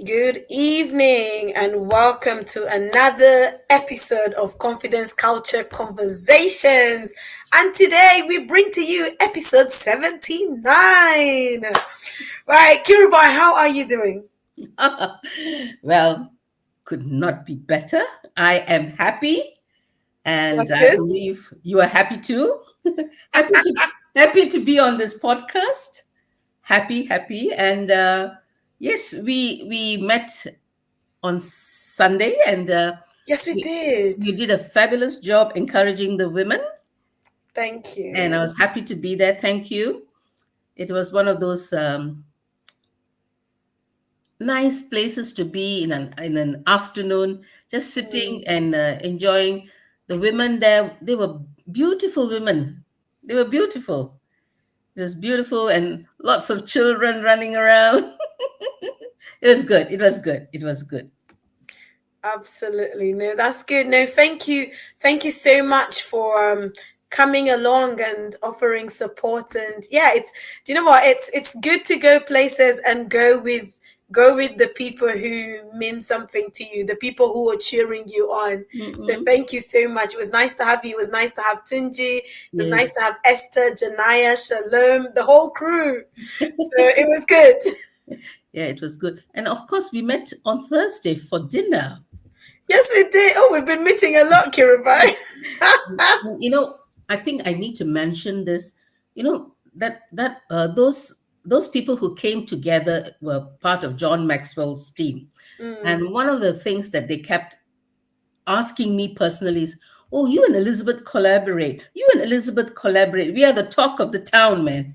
Good evening and welcome to another episode of Confidence Culture Conversations. And today we bring to you episode 79. Right, Kirubai, how are you doing? Well, could not be better. I am happy, and That's I good. believe you are happy too. happy to happy to be on this podcast. Happy, and yes, we met on Sunday, and Yes, we we, did. you did a fabulous job encouraging the women, Thank and I you. was happy to be there. Thank you. It was one of those nice places to be in an afternoon, just sitting Mm. and enjoying the women there. They were beautiful women. They were beautiful. It was beautiful and lots of children running around. It was good. It was good. It was good. Absolutely. No, that's good. No, thank you. Thank you so much for coming along and offering support. And yeah, do you know what? It's good to go places and go with the people who mean something to you, the people who are cheering you on. So Mm-mm. thank you so much. It was nice to have you. It was nice to have Tunji. It was nice Yes. to have Esther, Janaya, Shalom, the whole crew. So it was good. Yeah, it was good. And of course, we met on Thursday for dinner. Yes, we did. Oh, we've been meeting a lot, Kirubai. You know, I think I need to mention this. You know that those people who came together were part of John Maxwell's team, Mm. and one of the things that they kept asking me personally is, "Oh, you and Elizabeth collaborate. You and Elizabeth collaborate. We are the talk of the town, man."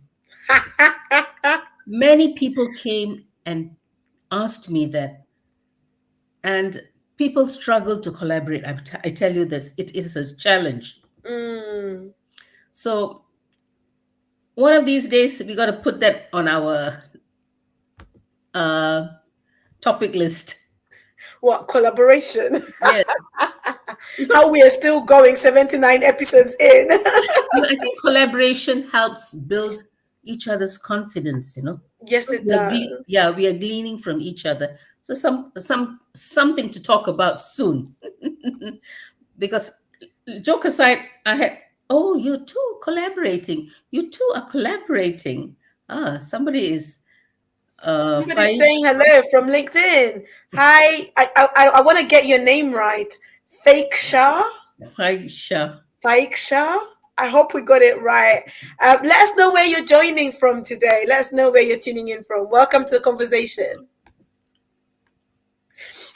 Many people came and asked me that, and people struggle to collaborate. I tell you this, it is a challenge. Mm. So one of these days we got to put that on our uh, topic list. What collaboration? Yes, How because we are still going 79 episodes in. I think collaboration helps build each other's confidence. Yes, Because it does. yeah, we are gleaning from each other. So something to talk about soon. Because joke aside, I had, oh, you two collaborating. You two are collaborating. Somebody is Somebody's saying Faish. hello from LinkedIn. Hi, I want to get your name right. Fake Shah? Faisha. Fake Shah? I hope we got it right. Let us know where you're joining from today. Let us know where you're tuning in from. Welcome to the conversation.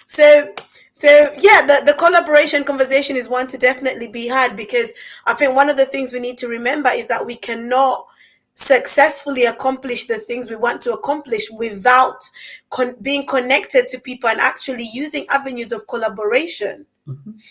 So, so yeah, the collaboration conversation is one to definitely be had, because I think one of the things we need to remember is that we cannot successfully accomplish the things we want to accomplish without being connected to people and actually using avenues of collaboration. Mhm.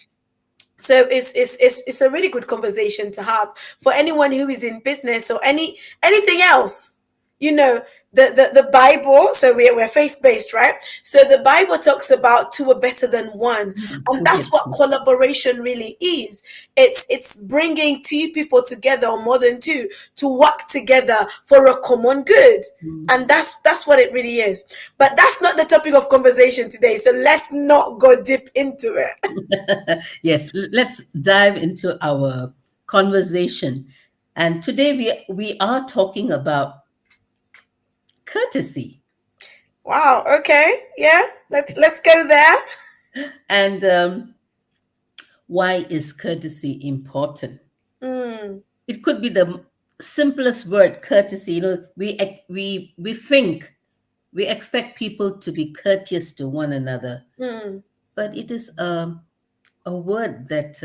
So it's a really good conversation to have for anyone who is in business or anything else. You know, the Bible. So we're faith based, right? So the Bible talks about two are better than one, and that's Yes. what collaboration really is. It's bringing two people together, or more than two, to work together for a common good. Mm. And that's what it really is. But that's not the topic of conversation today. So let's not go deep into it. Yes, let's dive into our conversation. And today we are talking about courtesy. Wow. Okay. Yeah. Let's go there. And why is courtesy important? Mm. It could be the simplest word, courtesy. We think we expect people to be courteous to one another, Mm. but it is a word that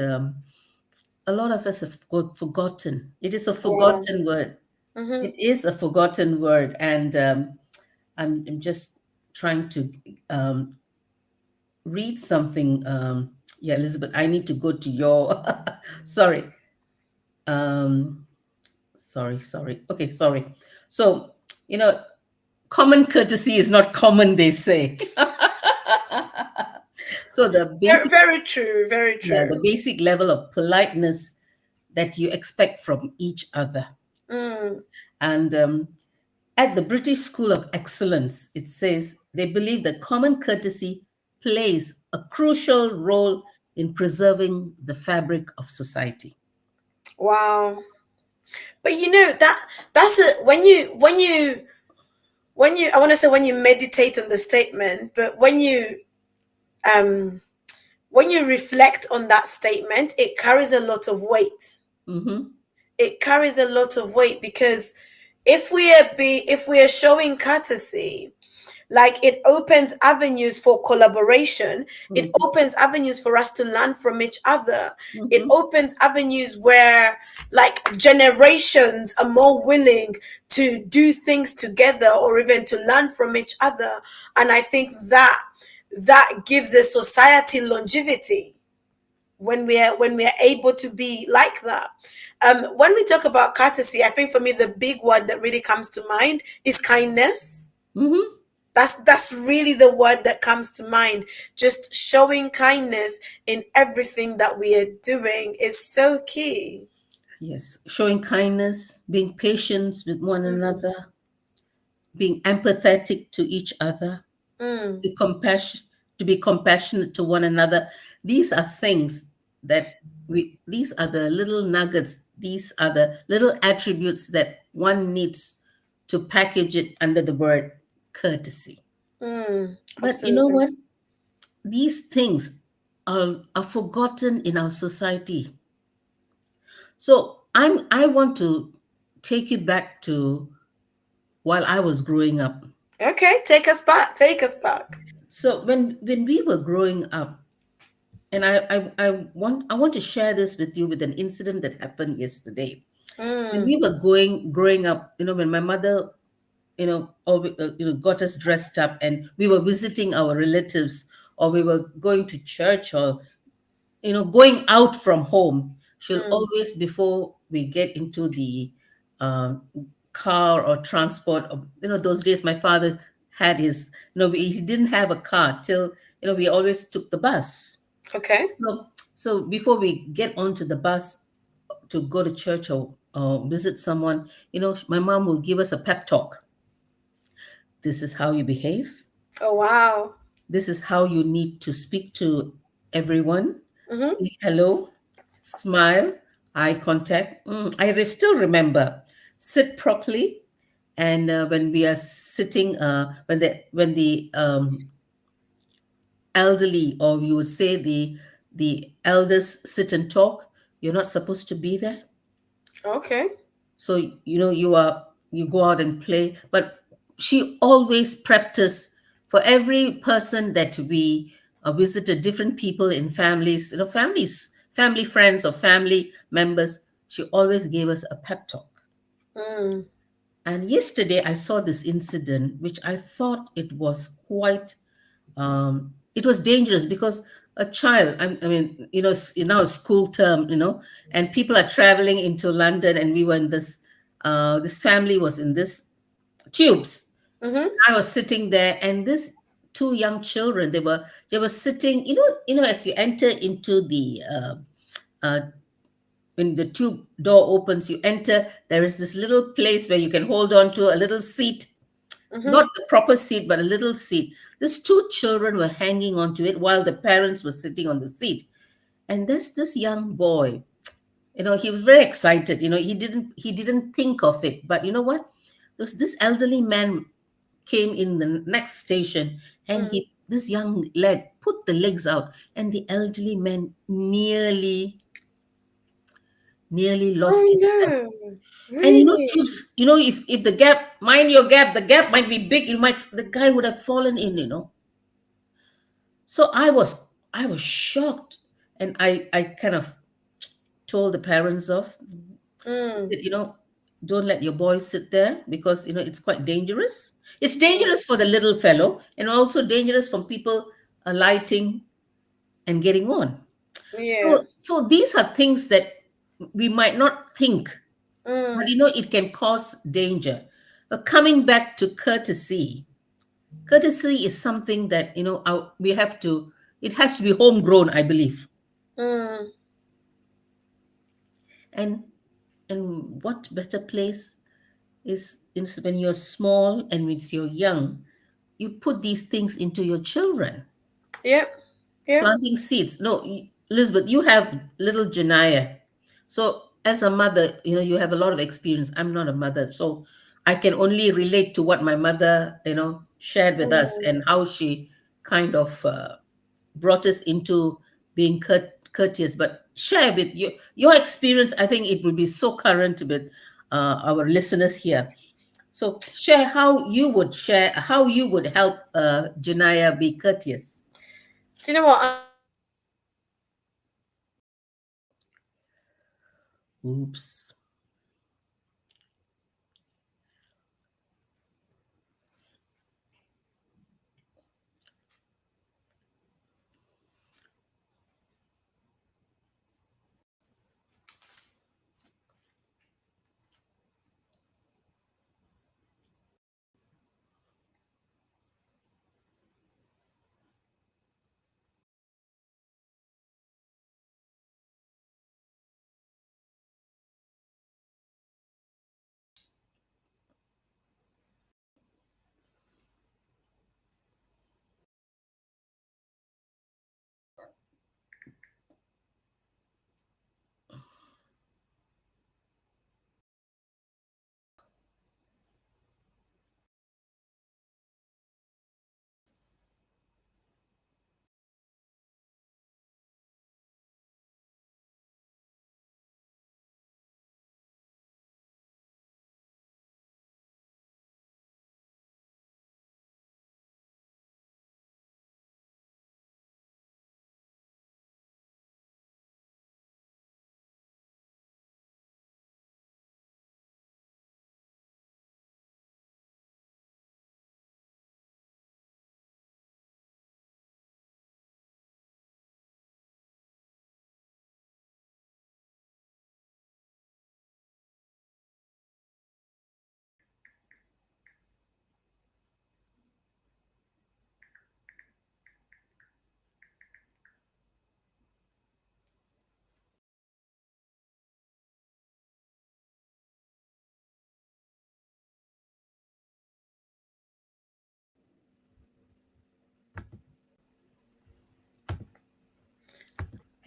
a lot of us have forgotten. It is a Wow. forgotten word. Mm-hmm. It is a forgotten word, and I'm just trying to um, read something. Yeah, Elizabeth, I need to go to your. Sorry. Um, sorry. Okay, sorry. So, you know, common courtesy is not common, they say. So the Very, basic, very true. Very yeah, the true. basic level of politeness that you expect from each other. Mm. And at the British School of Excellence, it says they believe that common courtesy plays a crucial role in preserving the fabric of society. Wow. But you know that's a when you I want to say when you meditate on the statement, but um when you reflect on that statement, it carries a lot of weight. Mm-hmm. It carries a lot of weight because if we are showing courtesy, like it opens avenues for collaboration, it Mm-hmm. opens avenues for us to learn from each other, it Mm-hmm. opens avenues where like generations are more willing to do things together or even to learn from each other. And I think that gives a society longevity when we are able to be like that. When we talk about courtesy, I think for me the big word that really comes to mind is kindness. Mm-hmm. That's really the word that comes to mind. Just showing kindness in everything that we are doing is so key. Yes, showing kindness, being patient with one Mm, another, being empathetic to each other, mm, to be compassionate to one another. These are things that these are the little nuggets, these are the little attributes that one needs to package it under the word courtesy. But you know absolutely. what? These things are forgotten in our society. So I want to take you back to while I was growing up. Okay, take us back. Take us back. So when we were growing up, and I want to share this with you with an incident that happened yesterday. When Mm, we were growing up, when my mother, got us dressed up, and we were visiting our relatives, or we were going to church, or going out from home, she'll mm, always, before we get into the um, car or transport, or, those days my father had his, he didn't have a car till, we always took the bus. okay. So before we get onto the bus to go to church, or visit someone, my mom will give us a pep talk. This is how you behave. Oh wow. This is how you need to speak to everyone. Mm-hmm. Say hello, smile, eye contact. Still remember, sit properly. And when we are sitting, when the elderly, or you would say the elders, sit and talk, you're not supposed to be there. Okay. So you go out and play. But she always prepped us for every person that we visited, different people in families, family friends or family members. She always gave us a pep talk. Mm, And yesterday I saw this incident which I thought it was dangerous, because a child, I mean, now a school term, and people are traveling into London, and we were in this family was in this tubes. mm-hmm. I was sitting there, and this two young children, they were sitting, as you enter into the uh, when the tube door opens, you enter, there is this little place where you can hold on to a little seat, Mm-hmm. not the proper seat, but a little seat. These two children were hanging onto it while the parents were sitting on the seat. And there's this young boy, he was very excited. He didn't think of it. But you know what? This elderly man came in the next station, and Mm. this young lad put the legs out, and the elderly man nearly lost Oh his temper. no. And Really? tubes, if the gap, mind your gap, the gap might be big, the guy would have fallen in. So I was shocked, and I kind of told the parents of, Mm, that, don't let your boys sit there, because it's quite dangerous. It's mm, dangerous for the little fellow, and also dangerous for people alighting and getting on. yeah. So these are things that we might not think. but Mm. it can cause danger. But coming back to courtesy, courtesy is something that we have to. It has to be homegrown, I believe. Mm. And what better place is when you're small and when you're young, you put these things into your children. Yep. Yep. Planting seeds. No, Elizabeth, you have little Janaya. So as a mother, you have a lot of experience. I'm not a mother, so I can only relate to what my mother, shared with us, Mm. and how she kind of brought us into being courteous. But share with your experience. I think it will be so current with our listeners here. So share how you would help Janaya be courteous. Do you know what? I'm not sure what happened there. I think my internet decided it was tired. Oops.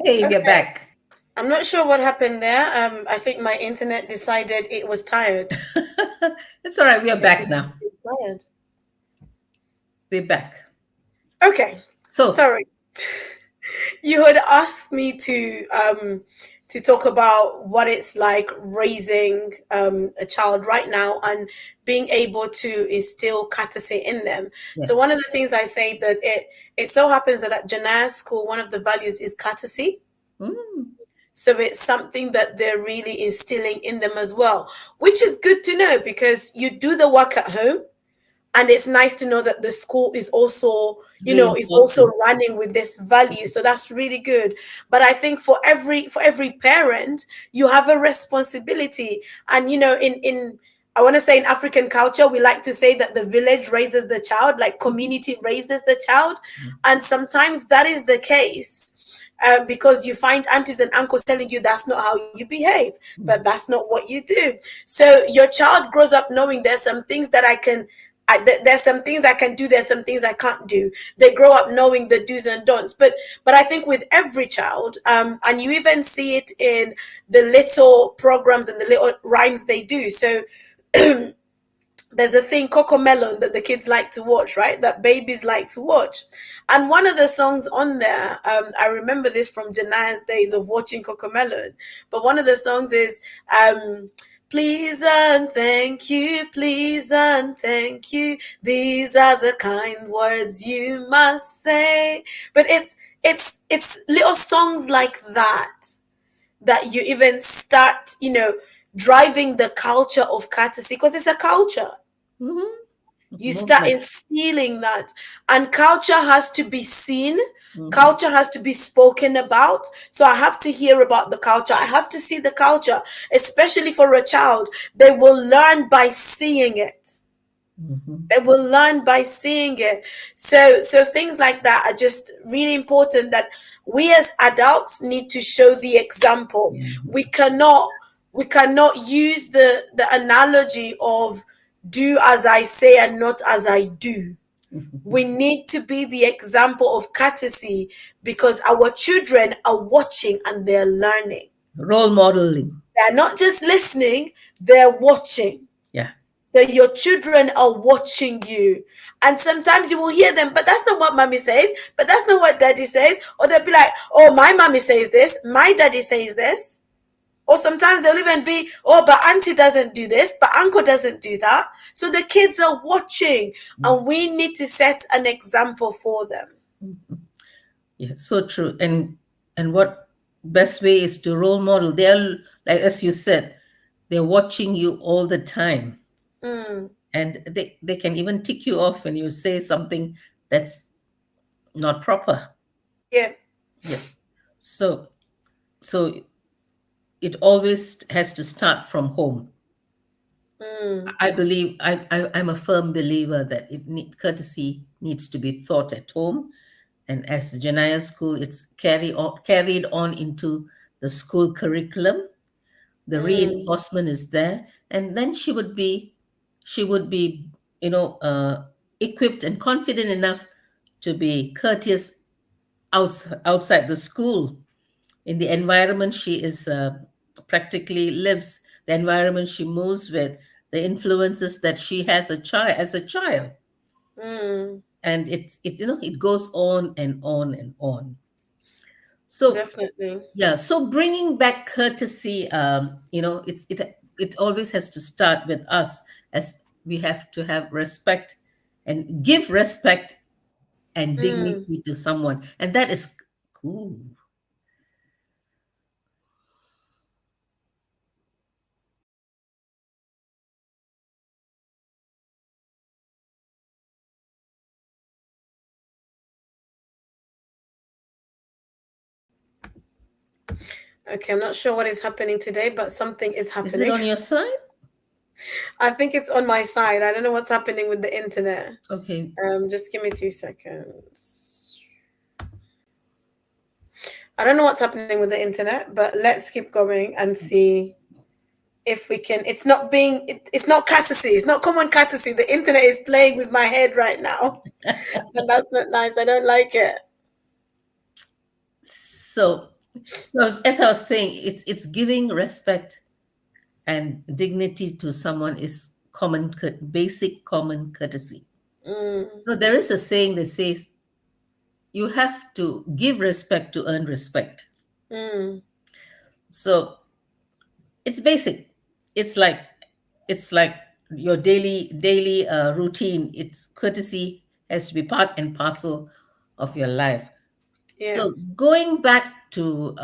Hey, we are Okay. back. I'm not sure what happened there. I think my internet decided it was tired. It's all right. We are It back decided now. it was tired. We're back. Okay. So, Sorry. You had asked me to talk about what it's like raising a child right now and being able to instill courtesy in them. yeah. So one of the things I say that it so happens that at Janai's school, one of the values is courtesy. Mm, So it's something that they're really instilling in them as well, which is good to know because you do the work at home, and it's nice to know that the school is also, is also reinforcing. running with this value. So that's really good. But I think for every parent, you have a responsibility. And in I want to say in African culture, we like to say that the village raises the child, like community raises the child. And sometimes that is the case. Because you find aunties and uncles telling you that's not how you behave, but Mm, that's not what you do. So your child grows up knowing there's some things that there's some things I can do, there's some things I can't do. They grow up knowing the do's and don'ts. But I think with every child, and you even see it in the little programs and the little rhymes they do. So there's a thing, Coco Melon, that the kids like to watch, right? That babies like to watch. And one of the songs on there, I remember this from Janaya's days of watching Coco Melon, but one of the songs is, please and thank you, please and thank you. These are the kind words you must say. But it's little songs like that you even start, driving the culture of courtesy, because it's a culture. mhm. You start movement. instilling that. And culture has to be seen, Mhm. culture has to be spoken about. So I have to hear about the culture, I have to see the culture, especially for a child. They will learn by seeing it. Mhm. They will learn by seeing it. So things like that are just really important, that we as adults need to show the example. Mhm. We cannot use the analogy of do as I say and not as I do. We need to be the example of courtesy, because our children are watching and they're learning. Role modeling. They're not just listening, they're watching. Yeah. So your children are watching you. And sometimes you will hear them, but that's not what mommy says, but that's not what daddy says. Or they'll be like, oh, my mommy says this, my daddy says this. Or sometimes they'll even be, oh, but auntie doesn't do this, but uncle doesn't do that. So the kids are watching, and we need to set an example for them. Yeah, so true. And what best way is to role model? They're, like as you said, they're watching you all the time. Mm, And they can even tick you off when you say something that's not proper. yeah. Yeah. So so it always has to start from home. Mm, I believe I'm a firm believer that courtesy needs to be taught at home, and as the Janaya school, it's carried on into the school curriculum. The mm, reinforcement is there, and then she would be you know uh, equipped and confident enough to be courteous outside the school, in the environment she is practically lives, the environment she moves with, the influences that she has as a child. mm, And it goes on and on and on. So definitely. yeah, so bringing back courtesy, it always has to start with us, as we have to have respect and give respect and Mm. dignity to someone, and that is cool. Okay, I'm not sure what is happening today, but something is Is it happening. on your side? I think it's on my side. I don't know what's happening with the internet. Okay. Just give me 2 seconds. I don't know what's happening with the internet, but let's keep going and see if we can. It's not courtesy. It's not common courtesy. The internet is playing with my head right now, and that's not nice. I don't like it. So, as I was saying, it's giving respect and dignity to someone is basic common courtesy. Mm, There is a saying that says you have to give respect to earn respect. mm, So it's basic. It's like it's like your daily routine. It's courtesy has to be part and parcel of your life. yeah. So going back to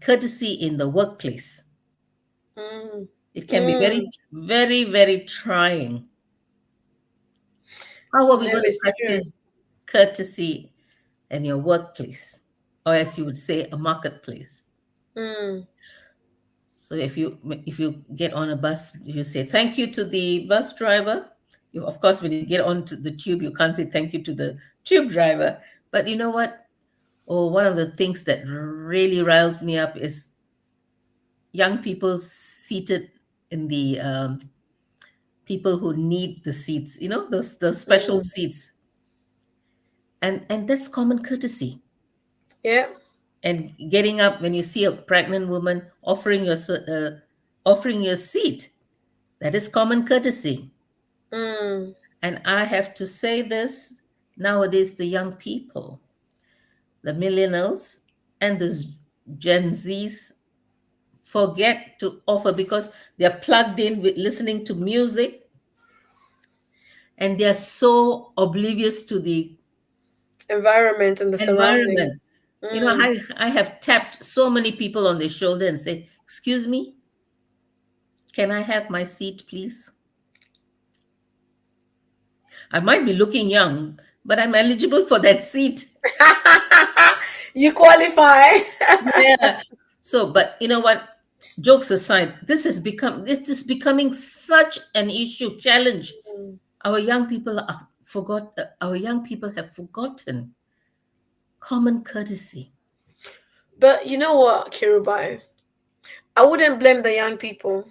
courtesy in the workplace, Mm, it can be very, mm. very, very trying. How are we No, going to it's true. practice courtesy in your workplace, or as you would say, a marketplace? Mm, So if you get on a bus, you say thank you to the bus driver. Of course, when you get onto the tube, you can't say thank you to the tube driver. But you know what? Oh, one of the things that really riles me up is young people seated in the people who need the seats. Those special mm. seats, and that's common courtesy. Yeah. And getting up when you see a pregnant woman offering your seat, that is common courtesy. Mm, And I have to say this, nowadays the young people, the millennials and the Gen Zs, forget to offer because they're plugged in with listening to music, and they're so oblivious to the environment and the surroundings. environment. Mm, I have tapped so many people on the shoulder and said, excuse me, can I have my seat, please? I might be looking young, but I'm eligible for that seat. You qualify. Yeah. So, but you know what? Jokes aside, this is becoming such an issue, challenge. Our young people are forgot. Our young people have forgotten common courtesy. But you know what, Kirubai? I wouldn't blame the young people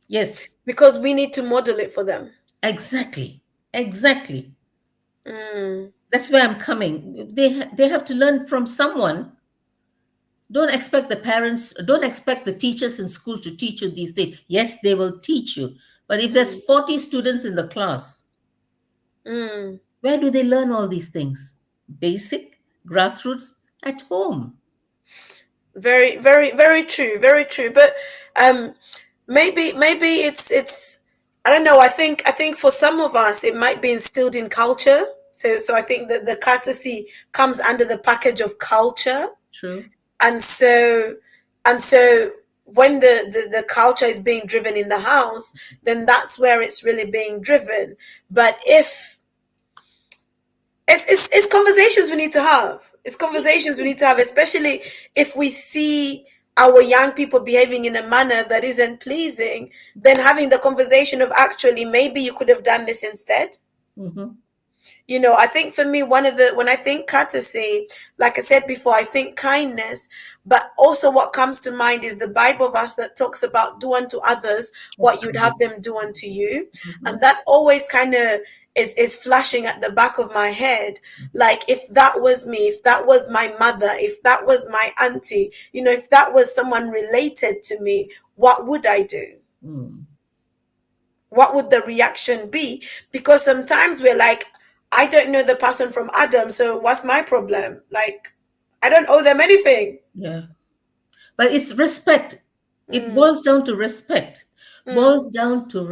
Yes, because we need to model it for them. exactly, exactly. Mm, That's where I'm coming. They have to learn from someone. Don't expect the parents. Don't expect the teachers in school to teach you these things. Yes, they will teach you, but if there's mm, 40 students in the class, mm. where do they learn all these things? Basic, grassroots, at home. Very, very, very true. Very true. But um, maybe it's I don't know. I think for some of us it might be instilled in culture. So I think that the courtesy comes under the package of culture, True. and so when the culture is being driven in the house, then that's where it's really being driven. But if it's conversations we need to have. It's conversations we need to have, especially if we see our young people behaving in a manner that isn't pleasing, then having the conversation of actually maybe you could have done this instead. Hmm. I think for me, when I think courtesy, like I said before, I think kindness, but also what comes to mind is the Bible verse that talks about do unto others Yes, what you'd have yes. them do unto you. Hmm. And that always kind of is flashing at the back of my head. Like, if that was me, if that was my mother, if that was my auntie, if that was someone related to me, what would I do? Mm. What would the reaction be? Because sometimes we're like, I don't know the person from Adam, so what's my problem? Like, I don't owe them anything. Yeah. But it's respect. It Mm, boils down to respect. mm, Boils down to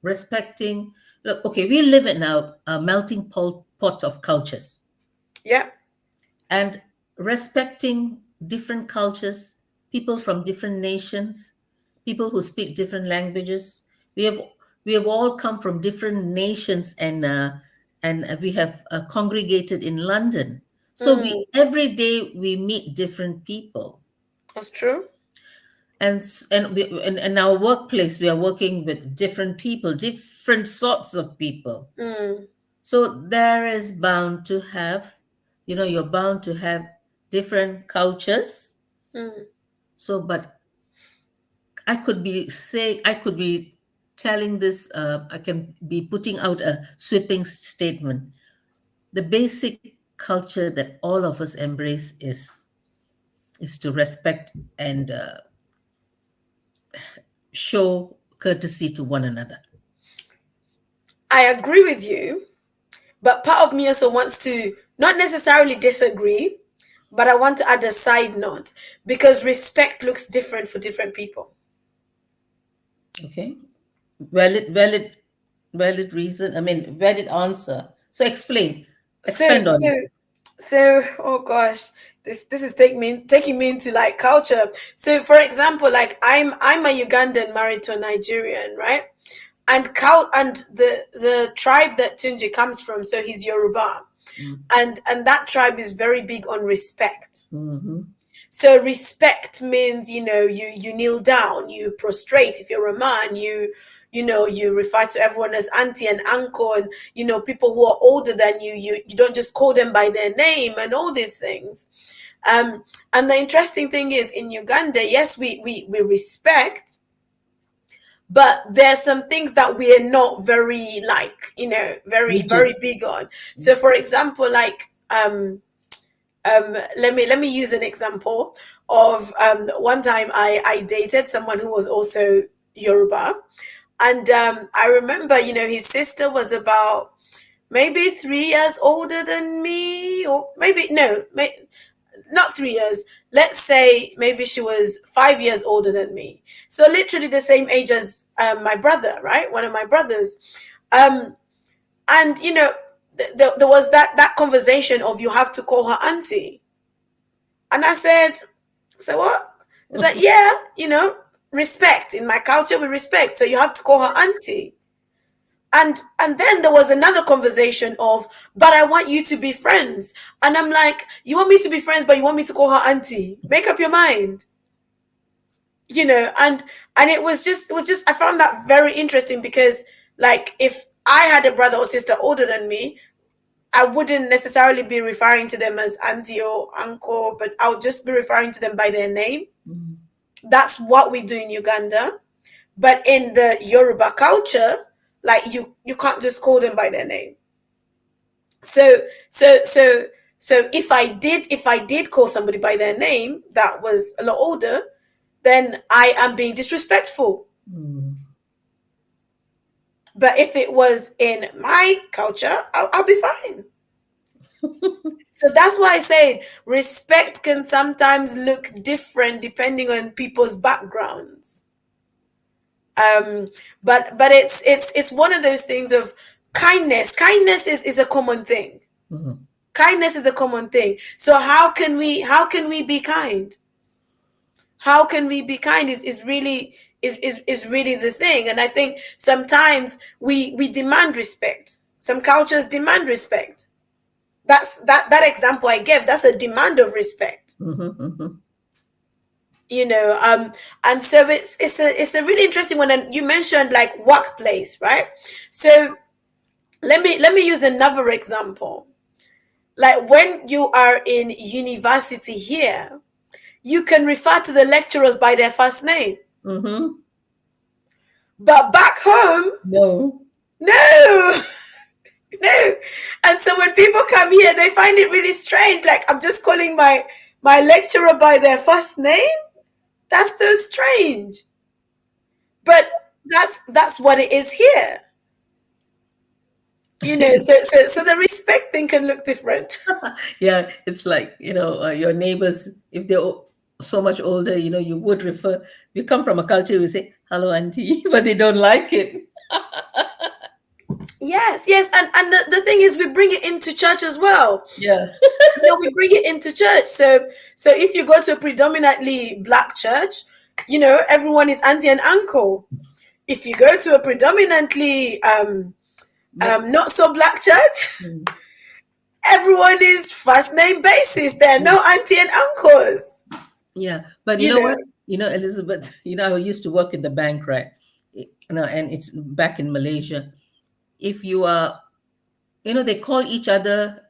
respecting. Look, okay, we live in a melting pot of cultures, yeah. and respecting different cultures, people from different nations, people who speak different languages. We have we have all come from different nations, and we have congregated in London. So we Mm, every day we meet different people, that's true. and in our workplace we are working with different people, different sorts of people. Mm, So there is bound to have, you're bound to have different cultures. mm. So, but I could be telling this, I can be putting out a sweeping statement. The basic culture that all of us embrace is to respect and show courtesy to one another. I agree with you, but part of me also wants to not necessarily disagree, but I want to add a side note because respect looks different for different people. Okay, valid reason. I mean, valid answer. So explain, So, expand on so it. oh gosh, this is taking me into like culture. So for example, like I'm a Ugandan married to a Nigerian, right? And the tribe that Tunji comes from, so he's Yoruba, and that tribe is very big on respect. Mm-hmm. So respect means, you kneel down, you prostrate. If you're a man, you refer to everyone as auntie and uncle, and people who are older than you don't just call them by their name and all these things. And the interesting thing is, in Uganda, yes, we respect, but there's some things that we are not very, like, very, Rigid. very big on. So for example, like, let me use an example of one time I dated someone who was also Yoruba, and I remember, his sister was about maybe 3 years older than me, or maybe no, not 3 years. Let's say maybe she was 5 years older than me. So literally the same age as my brother, right? One of my brothers. Um, and there was that conversation of you have to call her auntie, and I said, "So what?" It's like, yeah, respect. In my culture, we respect, so you have to call her auntie. And then there was another conversation of, but I want you to be friends. And I'm like, you want me to be friends, but you want me to call her auntie? Make up your mind. And it was just I found that very interesting because, like, if I had a brother or sister older than me, I wouldn't necessarily be referring to them as auntie or uncle, but I would just be referring to them by their name. Mm. That's what we do in Uganda. But in the Yoruba culture, like, you can't just call them by their name. So so so so if I did call somebody by their name that was a lot older, then I am being disrespectful. Mm. But if it was in my culture, I'll be fine. So that's why I say respect can sometimes look different depending on people's backgrounds. But it's one of those things of kindness. Kindness is a common thing. Mhm. Kindness is a common thing. So how can we be kind? How can we be kind is really the thing. And I think sometimes we demand respect. Some cultures demand respect. That example I gave, that's a demand of respect. Mhm. Mhm. And so it's a really interesting one. And you mentioned, like, workplace, right? So let me use another example. Like, when you are in university here, you can refer to the lecturers by their first name. Mhm. But back home, No. no. No. And so when people come here, they find it really strange. Like, I'm just calling my lecturer by their first name. That's so strange. But that's what it is here. So the respect thing can look different. Yeah, it's like, your neighbors, if they're so much older, you would refer, we come from a culture, we say, hello, auntie, but they don't like it. Yes, yes. And the thing is, we bring it into church as well. Yeah. We bring it into church. So if you go to a predominantly black church, everyone is auntie and uncle. If you go to a predominantly Mix. not so black church, Mm. everyone is first name basis. There are no Yes. auntie and uncles. Yeah. But you You know know. what? Elizabeth, I used to work in the bank, right? And it's back in Malaysia. If you are, they call each other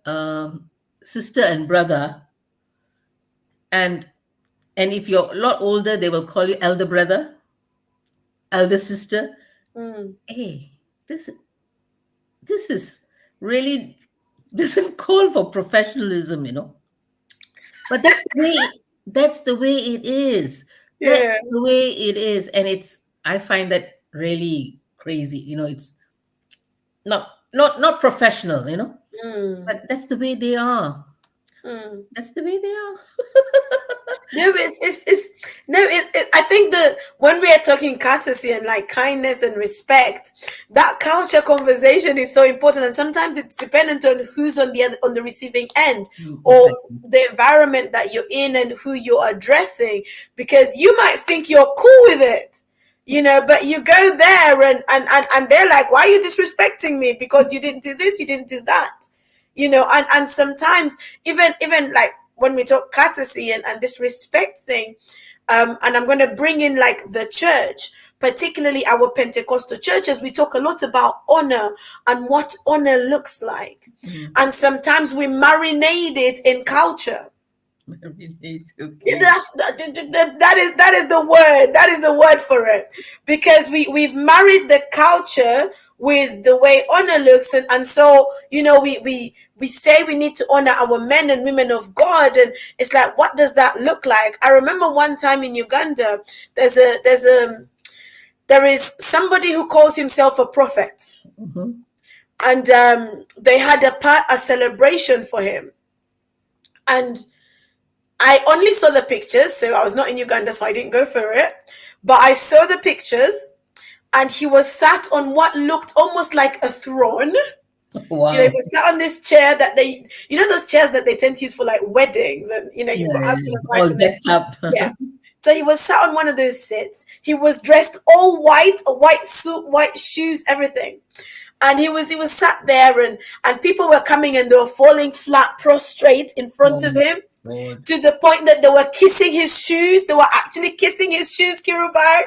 sister and brother, and if you're a lot older, they will call you elder brother, elder sister. Mm, Hey, this is really doesn't call for professionalism. But that's the way it is. yeah. That's the way it is. And I find that really crazy. It's not professional. Mm, But that's the way they are. mm. That's the way they are. No, it's no, I think that when we are talking courtesy and, like, kindness and respect, that culture conversation is so important. And sometimes it's dependent on who's on the receiving end, Mm, or exactly. the environment that you're in and who you're addressing, because you might think you're cool with it, but you go there, and they're like, why are you disrespecting me because you didn't do this, you didn't do that, and sometimes, even like, when we talk courtesy and this respect thing, and I'm going to bring in, like, the church, particularly our Pentecostal churches. We talk a lot about honor and what honor looks like, Mm. and sometimes we marinate it in culture. Yeah, Okay. that is the word. That is the word for it, because we've married the culture with the way honor looks, and so, we say we need to honor our men and women of God, and it's like, what does that look like? I remember one time in Uganda, there is somebody who calls himself a prophet, Mhm. and they had a celebration for him, and I only saw the pictures, so I was not in Uganda, so I didn't go for it. But I saw the pictures, and he was sat on what looked almost like a throne. He Wow. was sat on this chair that those chairs that they tend to use for, like, weddings, and you've Yeah, got yeah, husband yeah. and wife, All and then, decked up. yeah. So he was sat on one of those seats. He was dressed all white, a white suit, white shoes, everything. and he was sat there, and people were coming and they were falling flat prostrate in front of Oh, him, God. to the point that they were kissing his shoes. They were actually kissing his shoes, Kirubai.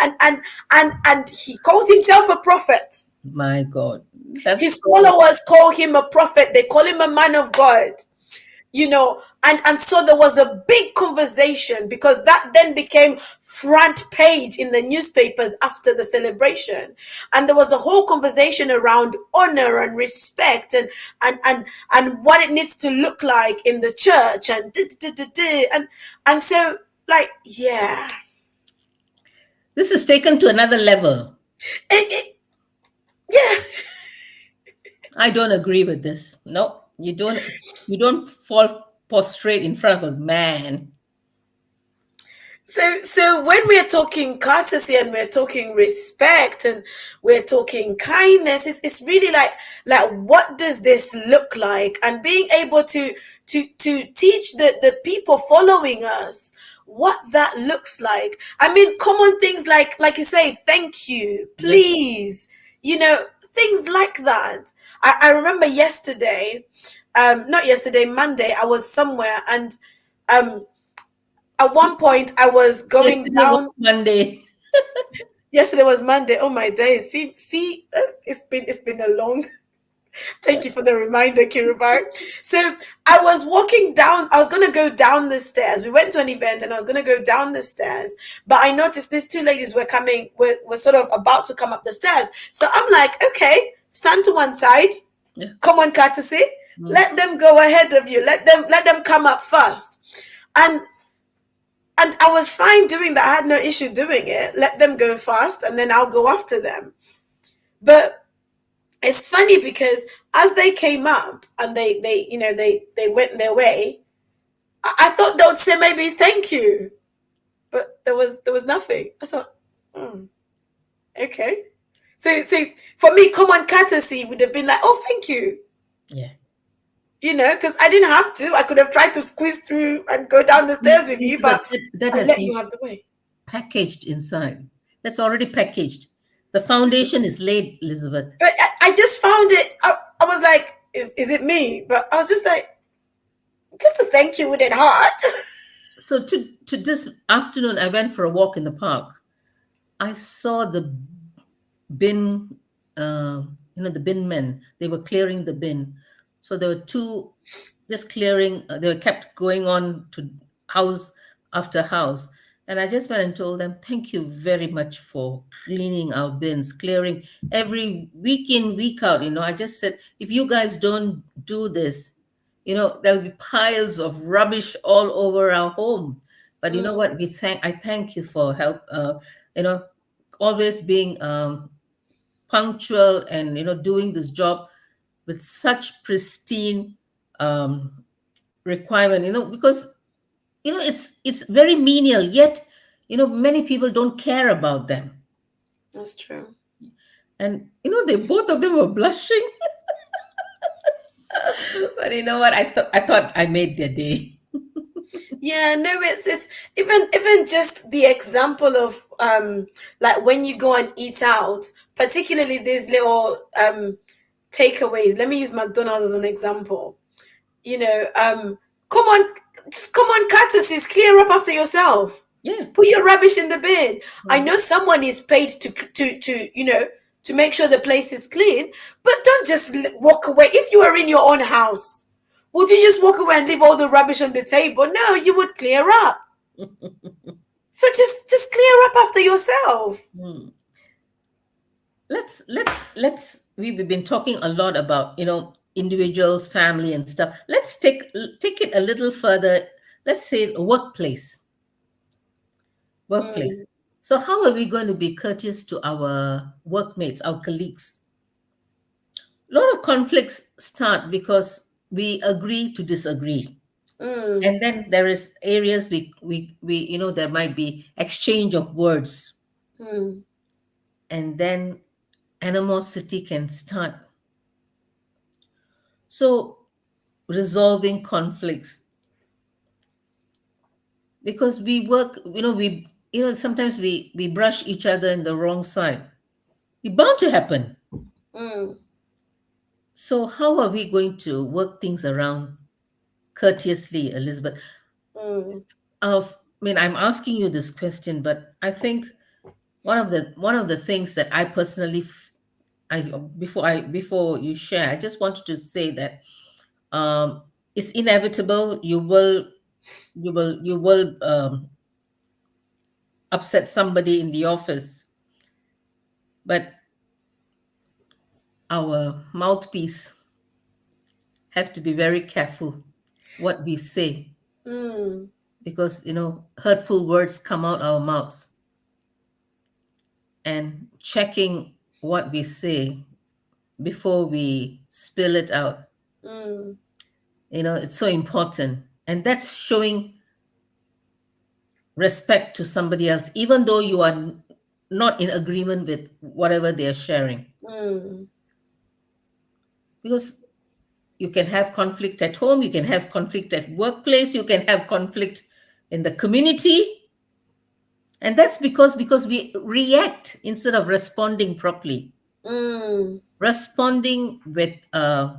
And he calls himself a prophet. My God. That's His so. followers call him a prophet. They call him a man of God. And so there was a big conversation, because that then became front page in the newspapers after the celebration. And there was a whole conversation around honor and respect, and what it needs to look like in the church, and so, like, yeah. This is taken to another level. it, yeah. I don't agree with this. No, you don't fall prostrate in front of a man. So when we're talking courtesy and we're talking respect and we're talking kindness, it's really like what does this look like? And being able to teach the people following us what that looks like. I mean, common things like you say, thank you, Yes. please, things like that. I remember yesterday, not yesterday, Monday, I was somewhere, and um at one point I was going Yesterday was down. Monday. Yesterday was Monday. Oh my days. See, it's been a long. Thank you for the reminder, Kirubai. So I was walking down. I was gonna go down the stairs. We went to an event, and I was gonna go down the stairs. But I noticed these two ladies were coming. Were sort of about to come up the stairs. So I'm like, okay, stand to one side. Yeah. Come on, courtesy. Mm. Let them go ahead of you. Let them come up first. And and I was fine doing that. I had no issue doing it. Let them go fast, and then I'll go after them. But it's funny, because as they came up and they went their way, I thought they would say maybe thank you, but there was nothing. I thought, hmm, okay. So for me, common courtesy would have been like, oh, thank you. Yeah. Because I didn't have to. I could have tried to squeeze through and go down the stairs with you, Elizabeth, but that I has let been you have the way. packaged inside. That's already packaged. The foundation is laid, Elizabeth. But I just found it. I was like, is it me? But I was just like, just a thank you wouldn't hurt. So to this afternoon, I went for a walk in the park. I saw the bin, the bin men. They were clearing the bin. So there were two just clearing. They were kept going on to house after house. And I just went and told them, thank you very much for cleaning our bins, clearing every week in, week out. I just said, if you guys don't do this, there'll be piles of rubbish all over our home. But you know Mm, what? I thank you for help, you know, always being punctual and doing this job with such pristine requirement, because it's very menial, yet many people don't care about them. that's true. And they both of them were blushing. But you know what, I thought I made their day. Yeah, no, it's even just the example of like when you go and eat out, particularly these little takeaways. Let me use McDonald's as an example. You know, come on, just come on, courtesies, clear up after yourself. Yeah. Put your rubbish in the bin. I Mm. know someone is paid to make sure the place is clean, but don't just walk away. If you were in your own house, would you just walk away and leave all the rubbish on the table? No, you would clear up. So just clear up after yourself. Mm. Let's we've been talking a lot about individuals, family, and stuff. Let's take it a little further. Let's say workplace. Mm, So how are we going to be courteous to our workmates, our colleagues? A lot of conflicts start because we agree to disagree. mm, And then there is areas we there might be exchange of words, mm. and then animosity can start. So resolving conflicts, because we work, sometimes we brush each other in the wrong side. It's bound to happen. Mm, So, how are we going to work things around courteously, Elizabeth? mm, I mean, I'm asking you this question, but I think one of the things that I personally, I before you share, I just wanted to say that um, it's inevitable. You will upset somebody in the office, but our mouthpiece have to be very careful what we say, mm, because hurtful words come out our mouths, and checking what we say before we spill it out, mm, it's so important, and that's showing respect to somebody else, even though you are not in agreement with whatever they are sharing. mm, Because you can have conflict at home, you can have conflict at workplace, you can have conflict in the community, and that's because we react instead of responding properly, mm, responding with a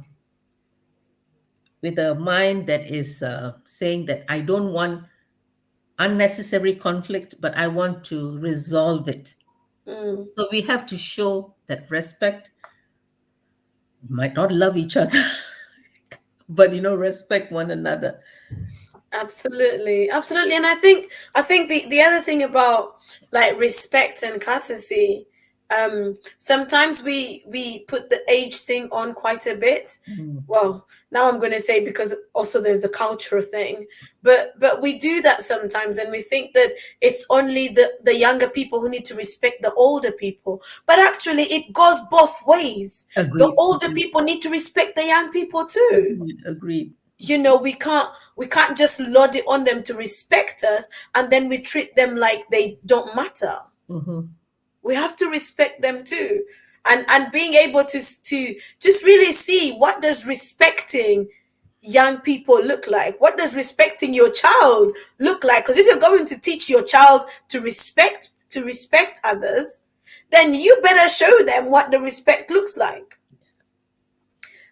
mind that is saying that I don't want unnecessary conflict, but I want to resolve it. mm. So we have to show that respect. We might not love each other, but respect one another. Absolutely, absolutely. And I think the other thing about like respect and courtesy, sometimes we put the age thing on quite a bit. Mm, Well, now I'm going to say, because also there's the cultural thing, but we do that sometimes, and we think that it's only the younger people who need to respect the older people, but actually it goes both ways. The agreed. older people need to respect the young people too. Agreed. We can't just load it on them to respect us, and then we treat them like they don't matter. Hmm. We have to respect them too, and being able to just really see, what does respecting young people look like, what does respecting your child look like, because if you're going to teach your child to respect others, then you better show them what the respect looks like.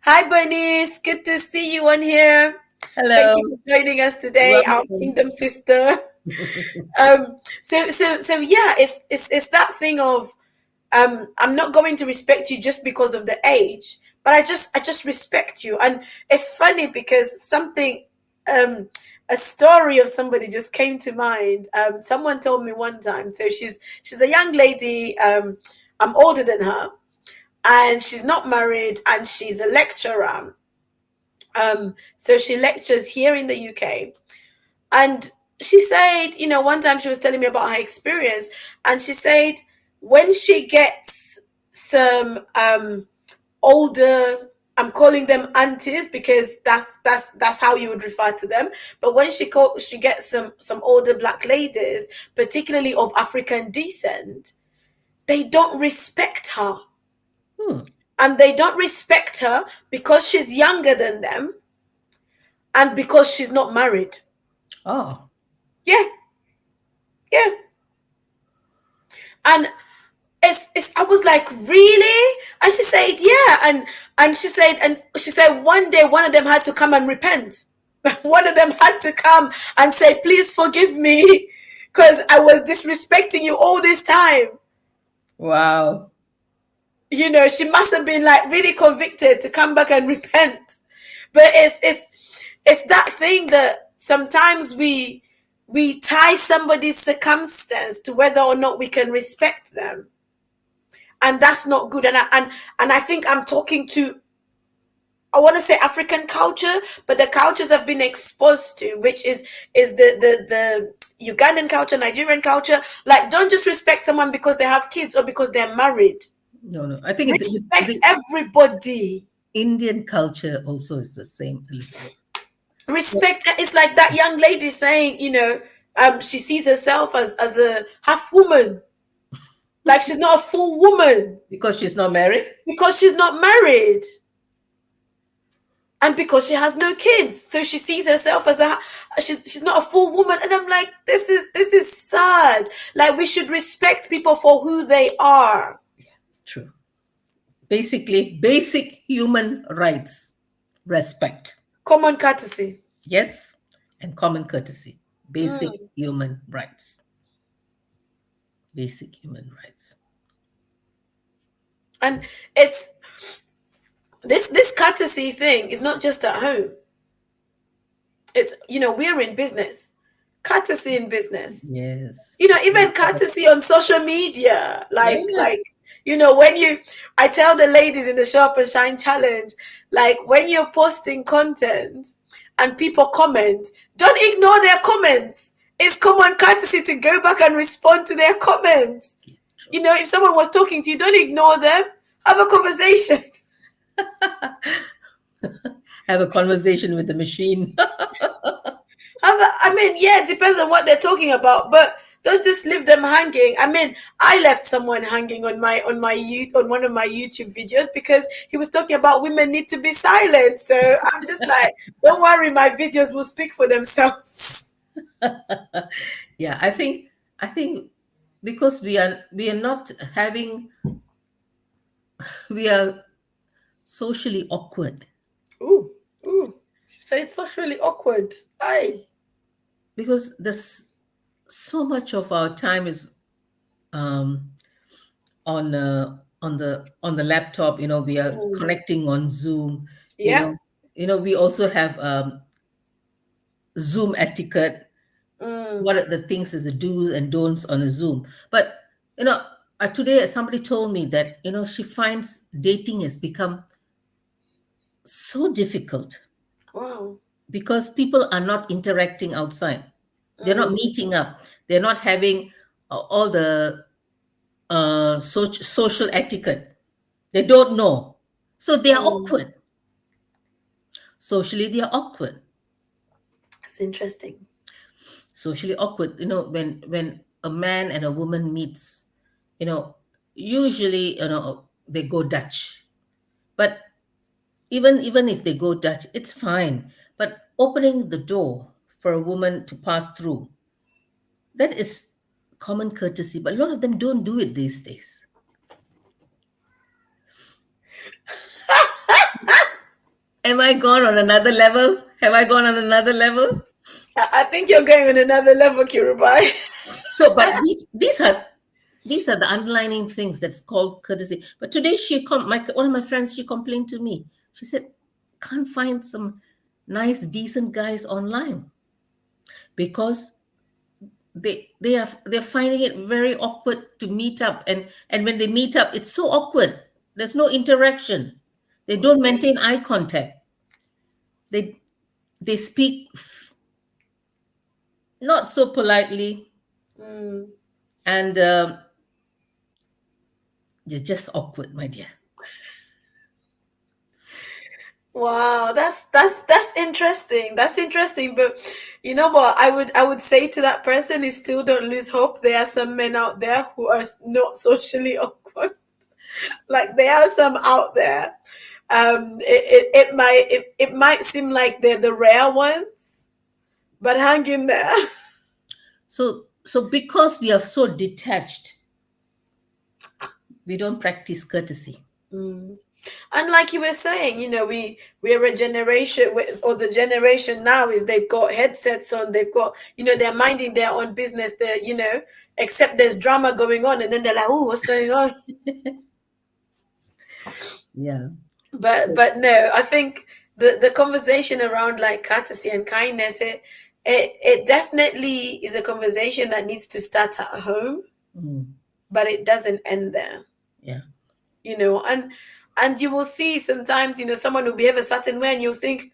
Hi Bernice, good to see you on here. Thank Hello. you for joining us today, our Welcome. kingdom sister. So yeah, it's that thing of, I'm not going to respect you just because of the age, but I just respect you. And it's funny because a story of somebody just came to mind. Someone told me one time. So she's a young lady. I'm older than her, and she's not married, and she's a lecturer. So she lectures here in the UK. And she said, one time she was telling me about her experience, and she said when she gets some older, I'm calling them aunties because that's how you would refer to them. But when she gets some older black ladies, particularly of African descent, they don't respect her. Hmm. And they don't respect her because she's younger than them, and because she's not married. Oh. Yeah, yeah. And I was like, really? And she said, yeah. And she said one day one of them had to come and repent. One of them had to come and say, please forgive me, because I was disrespecting you all this time. Wow. She must have been like really convicted to come back and repent. But it's that thing that sometimes we tie somebody's circumstance to whether or not we can respect them, and that's not good. And I think I'm talking to, I want to say African culture, but the cultures I've been exposed to, which is the Ugandan culture, Nigerian culture. Like, don't just respect someone because they have kids or because they're married. No, no. I think Respect the everybody. Indian culture also is the same, Elizabeth. So, Respect. It's like that young lady saying, she sees herself as a half woman, like she's not a full woman because she's not married. because she's not married, and because she has no kids, so she sees herself as she's not a full woman. And I'm like, this is sad. Like, we should respect people for who they are. True. Basically, basic human rights, respect, Common courtesy. yes, and common courtesy. Basic Mm. human rights. Basic human rights. And it's this courtesy thing is not just at home. It's, we're in business. Courtesy in business. Yes. Even courtesy on social media, Yeah. when I tell the ladies in the Shop and Shine challenge, like, when you're posting content and people comment, don't ignore their comments. It's common courtesy to go back and respond to their comments. True. If someone was talking to you, don't ignore them. Have a conversation. Have a conversation with the machine. I mean, yeah, it depends on what they're talking about, but don't just leave them hanging. I mean, I left someone hanging on one of my YouTube videos because he was talking about women need to be silent. So I'm just like, don't worry, my videos will speak for themselves. Yeah, I think because we are not having, we are socially awkward, Ooh, ooh. She said it's socially awkward. Aye. because there's so much of our time is um on the laptop. We are Mm. connecting on Zoom. you Yep. know we also have Zoom etiquette. Mm. What are the things is the do's and don'ts on a Zoom? But you know today somebody told me that she finds dating has become so difficult Wow. because people are not interacting outside. They're not Mm. meeting up. They're not having all the social etiquette. They don't know. So they are Mm. awkward. Socially, they are awkward. That's interesting. Socially awkward. When a man and a woman meets, you know, usually, they go Dutch. But even if they go Dutch, it's fine. But opening the door for a woman to pass through, that is common courtesy. But a lot of them don't do it these days. Am I gone on another level? Have I gone on another level? I think you're going on another level, Kirubai. So, but these are the underlining things that's called courtesy. But today one of my friends, she complained to me. She said, "Can't find some nice, decent guys online because they're finding it very awkward to meet up, and when they meet up, it's so awkward. There's no interaction. They don't maintain eye contact. They speak not so politely, Mm. and they're just awkward, my dear." Wow, that's interesting. That's interesting. But you know what? I would say to that person is still don't lose hope. There are some men out there who are not socially awkward. Like there are some out there. It might seem like they're the rare ones, but hang in there. So because we are so detached, we don't practice courtesy. Mm. And like you were saying, we're a generation, or the generation now is they've got headsets on, they've got, they're minding their own business. They're, except there's drama going on, and then they're like, oh, what's going on? Yeah. But no, I think the conversation around like courtesy and kindness, it definitely is a conversation that needs to start at home, Mm, but it doesn't end there. yeah. And you will see sometimes, someone will behave a certain way and you'll think,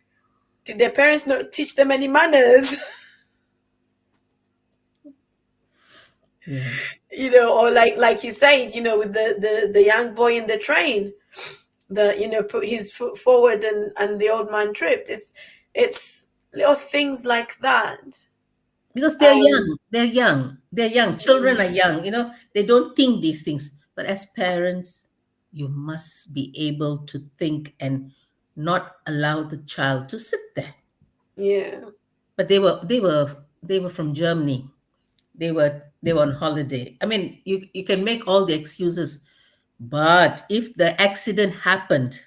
did their parents not teach them any manners? Yeah. Or like you said, with the young boy in the train, put his foot forward and the old man tripped. It's little things like that. Because they're um young. They're young. Children are young. They don't think these things. But as parents, you must be able to think and not allow the child to sit there. yeah. But they were from Germany. They were on holiday. I mean, you can make all the excuses, But if the accident happened,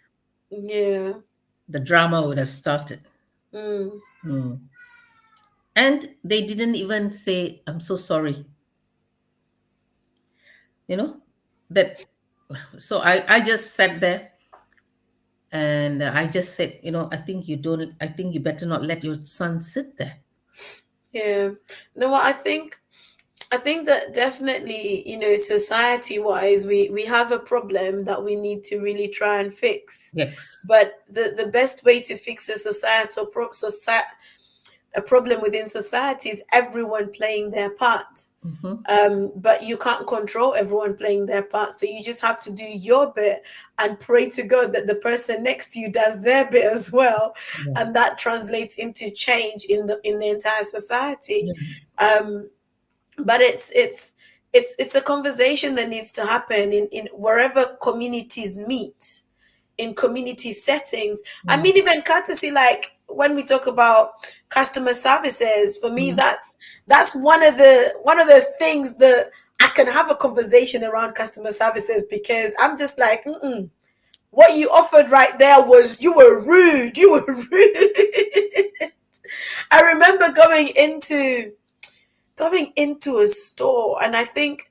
Yeah. the drama would have started. Mm. Mm. And they didn't even say, I'm so sorry, you know, that. So I just sat there and I just said, I think you better not let your son sit there. Yeah. No, what I think that definitely, society wise, we have a problem that we need to really try and fix. Yes. But the best way to fix a societal a problem within society is everyone playing their part. Hmm. But you can't control everyone playing their part, so you just have to do your bit and pray to God that the person next to you does their bit as well, Yeah. and that translates into change in the entire society. Yeah. Um, but it's a conversation that needs to happen in wherever communities meet, in community settings. I Mm. mean, even courtesy, like when we talk about customer services, for me, Mm. that's one of the things that I can have a conversation around customer services, because I'm just like, mm-mm. What you offered right there was, you were rude. You were rude. I remember going into a store, and I think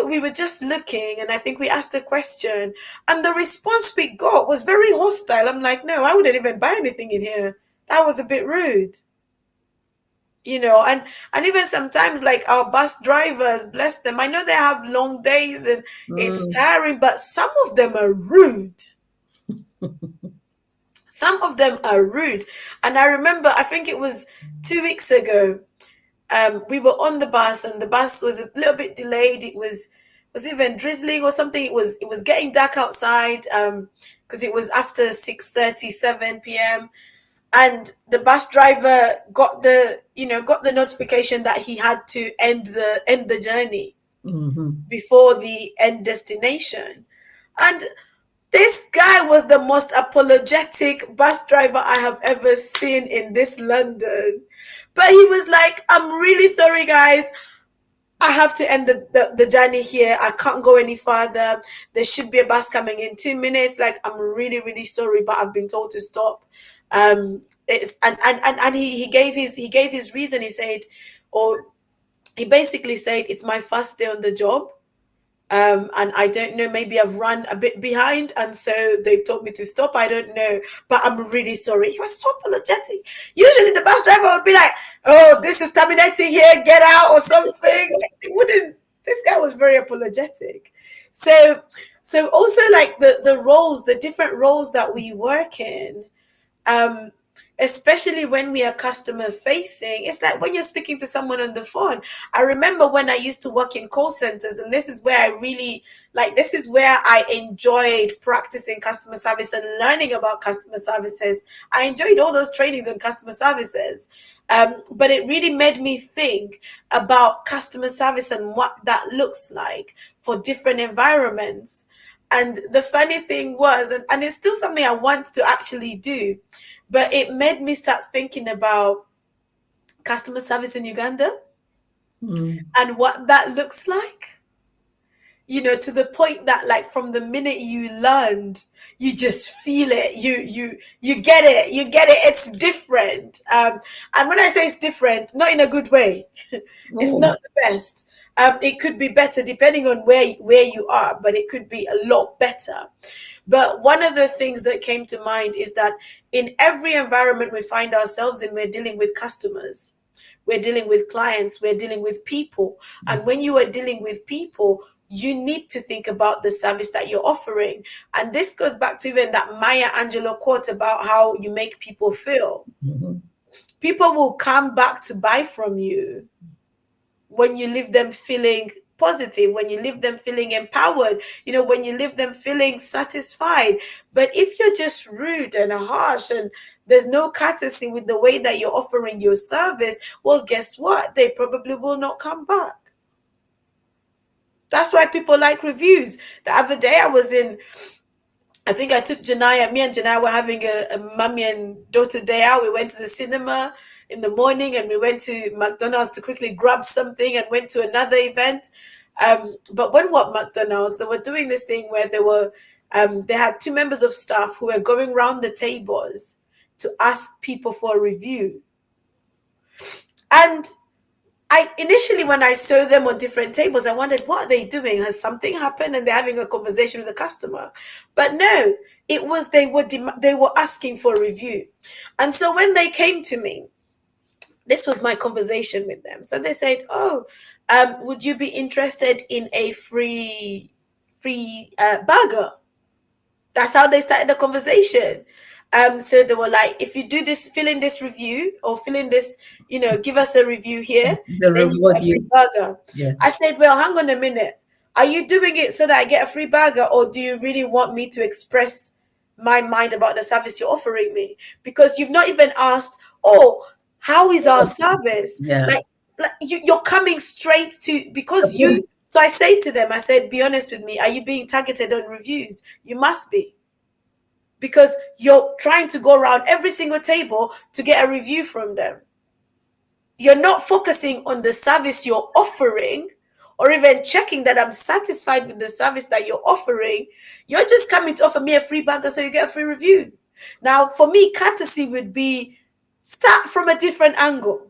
we were just looking, and I think we asked a question, and the response we got was very hostile. I'm like, no, I wouldn't even buy anything in here. That was a bit rude. And even sometimes, like, our bus drivers, bless them, I know they have long days and it's Mm. tiring, but some of them are rude. Some of them are rude. And I remember, I think it was 2 weeks ago, we were on the bus, and the bus was a little bit delayed. It was even drizzling or something. It was getting dark outside, because it was after 6:37 p.m. And the bus driver got the notification that he had to end the journey Mhm. before the end destination. And this guy was the most apologetic bus driver I have ever seen in this London. But he was like, I'm really sorry, guys. I have to end the journey here. I can't go any further. There should be a bus coming in 2 minutes. Like, I'm really, really sorry, but I've been told to stop. It's and he gave his reason. He said, or he basically said, it's my first day on the job. And I don't know, maybe I've run a bit behind, and so they've told me to stop. I don't know, but I'm really sorry. He was so apologetic. Usually the bus driver would be like, oh, this is terminating here, get out or something. It wouldn't. This guy was very apologetic. So also, like, the roles, the different roles that we work in, um especially when we are customer facing. It's like when you're speaking to someone on the phone. I remember when I used to work in call centers, and this is where I really, like, this is where I enjoyed practicing customer service and learning about customer services. I enjoyed all those trainings on customer services. But it really made me think about customer service and what that looks like for different environments. And the funny thing was, and it's still something I want to actually do, but it made me start thinking about customer service in Uganda Mm. and what that looks like. To the point that, like, from the minute you learned, you just feel it. You get it. You get it. It's different. And when I say it's different, not in a good way. It's Oh. not the best. It could be better depending on where you are, but it could be a lot better. But one of the things that came to mind is that in every environment we find ourselves in, we're dealing with customers, we're dealing with clients, we're dealing with people. And when you are dealing with people, you need to think about the service that you're offering. And this goes back to even that Maya Angelou quote about how you make people feel. Mhm. People will come back to buy from you when you leave them feeling positive, when you leave them feeling empowered, when you leave them feeling satisfied. But if you're just rude and harsh, and there's no courtesy with the way that you're offering your service, well, guess what? They probably will not come back. That's why people like reviews. The other day I think I took Janaya, me and Janaya were having a mummy and daughter day out. We went to the cinema in the morning, and we went to McDonald's to quickly grab something and went to another event. But when what McDonald's, they were doing this thing where they had two members of staff who were going round the tables to ask people for a review. And I initially, when I saw them on different tables, I wondered, what are they doing? Has something happened and they're having a conversation with the customer? But no, it was they were asking for a review. And so when they came to me, this was my conversation with them. So they said, "Oh, would you be interested in a free burger?" That's how they started the conversation. So they were like, if you do this, fill in this review or fill in this, give us a review here, The then you reward get a free you. burger. Yeah. I said, well, hang on a minute. Are you doing it so that I get a free burger, or do you really want me to express my mind about the service you're offering me? Because you've not even asked, oh, how is our service? Yeah. Like you're coming straight to, because you. Suppose- So I say to them, I said, be honest with me. Are you being targeted on reviews? You must be, because you're trying to go around every single table to get a review from them. You're not focusing on the service you're offering or even checking that I'm satisfied with the service that you're offering. You're just coming to offer me a free burger so you get a free review. Now, for me, courtesy would be start from a different angle.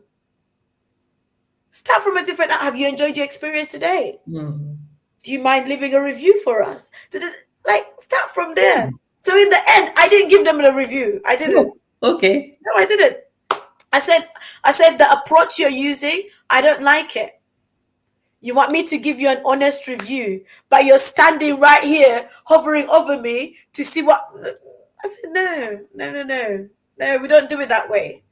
Start from a different. Have you enjoyed your experience today? Mhm. Do you mind leaving a review for us? Like, start from there. So in the end, I didn't give them a review. I didn't. Oh, okay. No, I didn't. I said, the approach you're using, I don't like it. You want me to give you an honest review, but you're standing right here, hovering over me to see what. I said, no, no, no, no, no. We don't do it that way.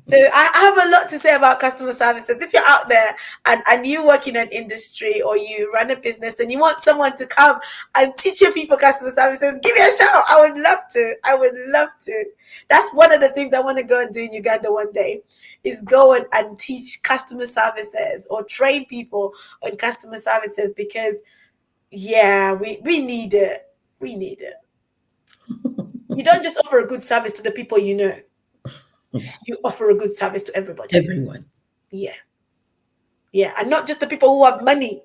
So I have a lot to say about customer services. If you're out there and you work in an industry or you run a business and you want someone to come and teach your people customer services, give me a shout. I would love to. I would love to. That's one of the things I want to go and do in Uganda one day, is go and teach customer services or train people on customer services, because yeah, we need it. We need it. You don't just offer a good service to the people you know. Yeah. You offer a good service to everybody. Everyone. Yeah. Yeah. And not just the people who have money,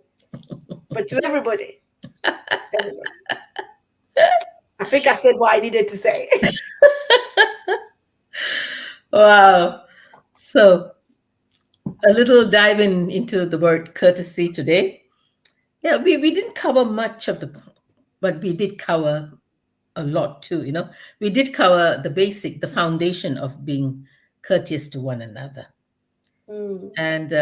but to everybody. Everybody. I think I said what I needed to say. Wow. So a little diving into the word courtesy today. Yeah, we didn't cover much of but we did cover a lot too, We did cover the foundation of being courteous to one another. Mm, And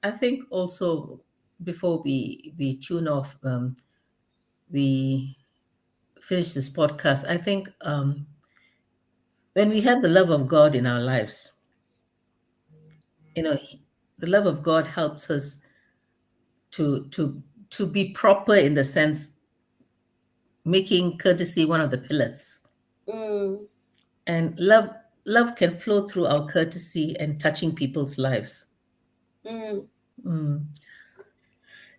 I think also before we tune off, we finish this podcast. I think when we have the love of God in our lives, the love of God helps us to be proper in the sense making courtesy one of the pillars. mm, And love can flow through our courtesy and touching people's lives. mm. Mm.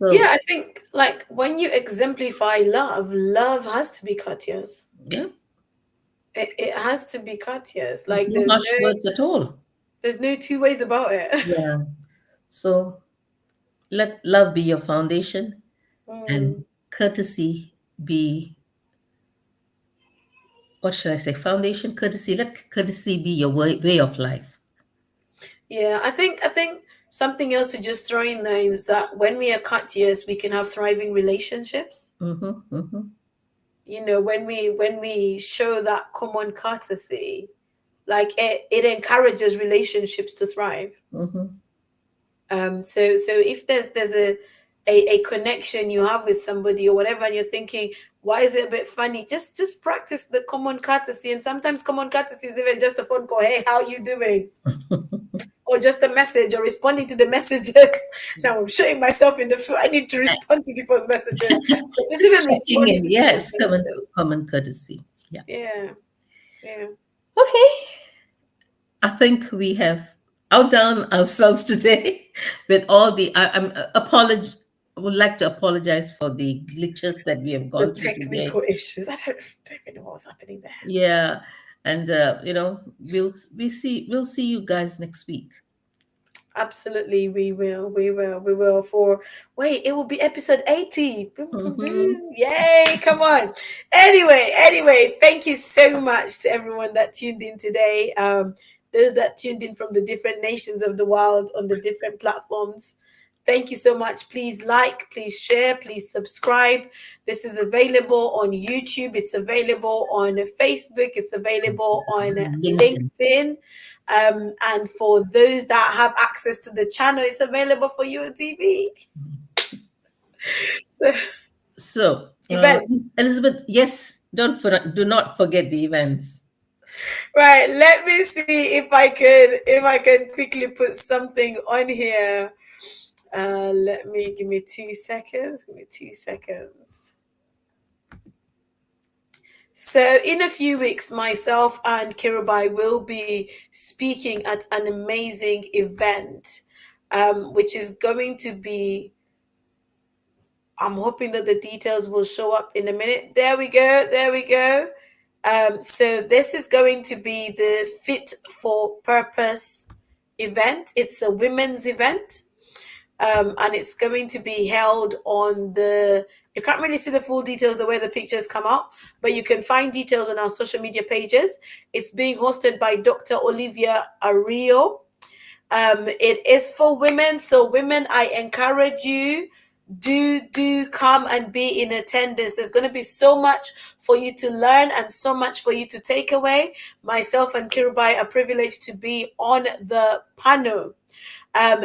Yeah, So I think like when you exemplify love, love has to be courteous. yeah, It has to be courteous. there's Like no harsh words at all. there's no two ways about it. Yeah. So let love be your foundation Mm. and courtesy be, what should I say? Foundation, courtesy. Let courtesy be your way of life. Yeah, I think something else to just throw in there is that when we are courteous, we can have thriving relationships. Mm-hmm, mm-hmm, When we show that common courtesy, like it encourages relationships to thrive. mm-hmm. So if there's a connection you have with somebody or whatever, and you're thinking, why is it a bit funny? Just practice the common courtesy. And sometimes common courtesy is even just a phone call. Hey, how you doing? Or just a message or responding to the messages. Now I'm shooting myself in the foot. I need to respond to people's messages. But just even Checking responding in. to Yeah, people's it's messages. common courtesy. Yeah. Yeah, yeah. Okay. I think we have outdone ourselves today with all the. I'm apology. I would like to apologize for the glitches that we have The gone through today. technical issues. I don't even know what was happening there. Yeah, and we'll see you guys next week. Absolutely, we will. We will. We will. For wait, it will be episode 80. Boom, boom, Mhm. boom. Yay! Come on. Anyway, thank you so much to everyone that tuned in today. Those that tuned in from the different nations of the world on the different platforms. Thank you so much. Please like, please share, please subscribe. This is available on YouTube. It's available on Facebook. It's available on LinkedIn. LinkedIn. And for those that have access to the channel, it's available for you on TV. So, So, event. Elizabeth, yes, do not forget the events. Right. Let me see if I can quickly put something on here. Let me give me 2 seconds. Give me 2 seconds. So, in a few weeks, myself and Kirubai will be speaking at an amazing event, which is going to be. I'm hoping that the details will show up in a minute. There we go. There we go. So, this is going to be the Fit for Purpose event. It's a women's event. And it's going to be held on the. You can't really see the full details the way the pictures come out, but you can find details on our social media pages. It's being hosted by Dr. Olivia Ario. It is for women, so women, I encourage you, do come and be in attendance. There's going to be so much for you to learn and so much for you to take away. Myself and Kirubai are privileged to be on the panel.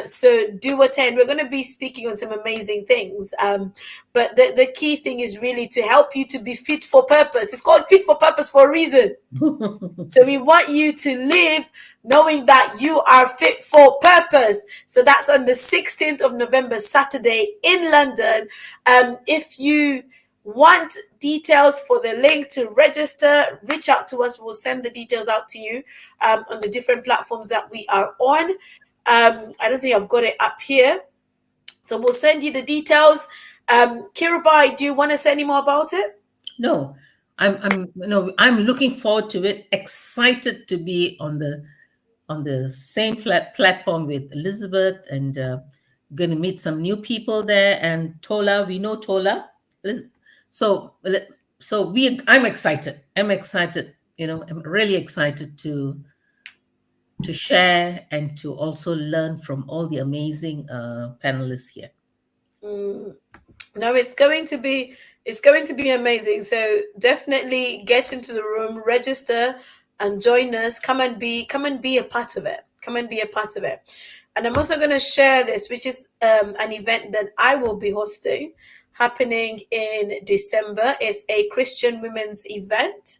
So do attend. We're going to be speaking on some amazing things. But the key thing is really to help you to be fit for purpose. It's called fit for purpose for a reason. So we want you to live knowing that you are fit for purpose. So that's on the 16th of November, Saturday in London. If you want details for the link to register, reach out to us. We'll send the details out to you on the different platforms that we are on. I don't think I've got it up here. So we'll send you the details. Kirubai, do you want to say any more about it? No, I'm looking forward to it. Excited to be on the same platform with Elizabeth, and going to meet some new people there. And Tola, we know Tola. Liz- So, I'm excited. I'm excited. I'm really excited to share and to also learn from all the amazing panelists here. Mm. No, it's going to be amazing. So definitely get into the room, register, and join us. Come and be a part of it. Come and be a part of it. And I'm also going to share this, which is an event that I will be hosting, happening in December. It's a Christian women's event.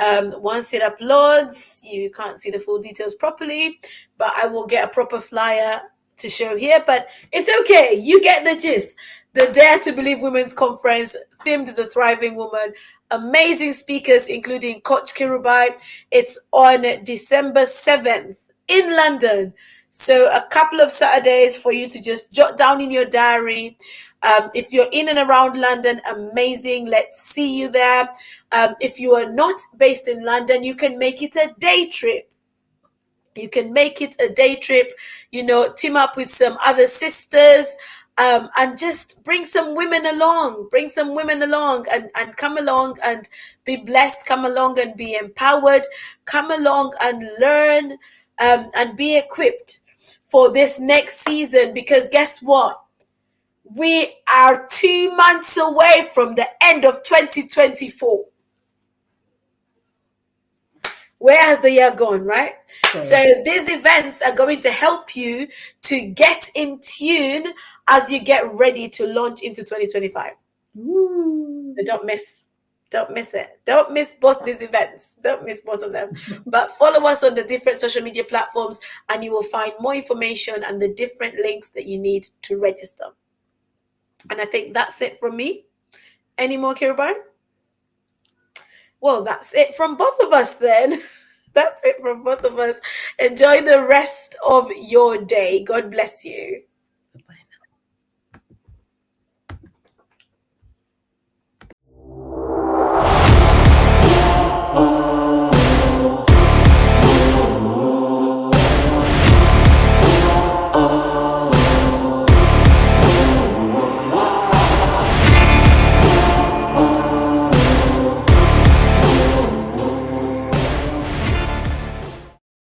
Once it uploads, you can't see the full details properly, but I will get a proper flyer to show here. But it's okay, you get the gist. The Dare to Believe Women's Conference, themed The Thriving Woman. Amazing speakers, including Coach Kirubai. It's on December 7th in London. So a couple of Saturdays for you to just jot down in your diary. If you're in and around London, amazing. Let's see you there. If you are not based in London, you can make it a day trip. You can make it a day trip, team up with some other sisters, and just bring some women along. Bring some women along and come along and be blessed. Come along and be empowered. Come along and learn, and be equipped for this next season, because guess what? We are 2 months away from the end of 2024. Where has the year gone, right? So Correct. these events are going to help you to get in tune as you get ready to launch into 2025. So Woo. don't miss it. Don't miss both these events. Don't miss both of them. But follow us on the different social media platforms and you will find more information and the different links that you need to register. And I think that's it from me. Any more, Kirubai? Well, that's it from both of us then. That's it from both of us. Enjoy the rest of your day. God bless you.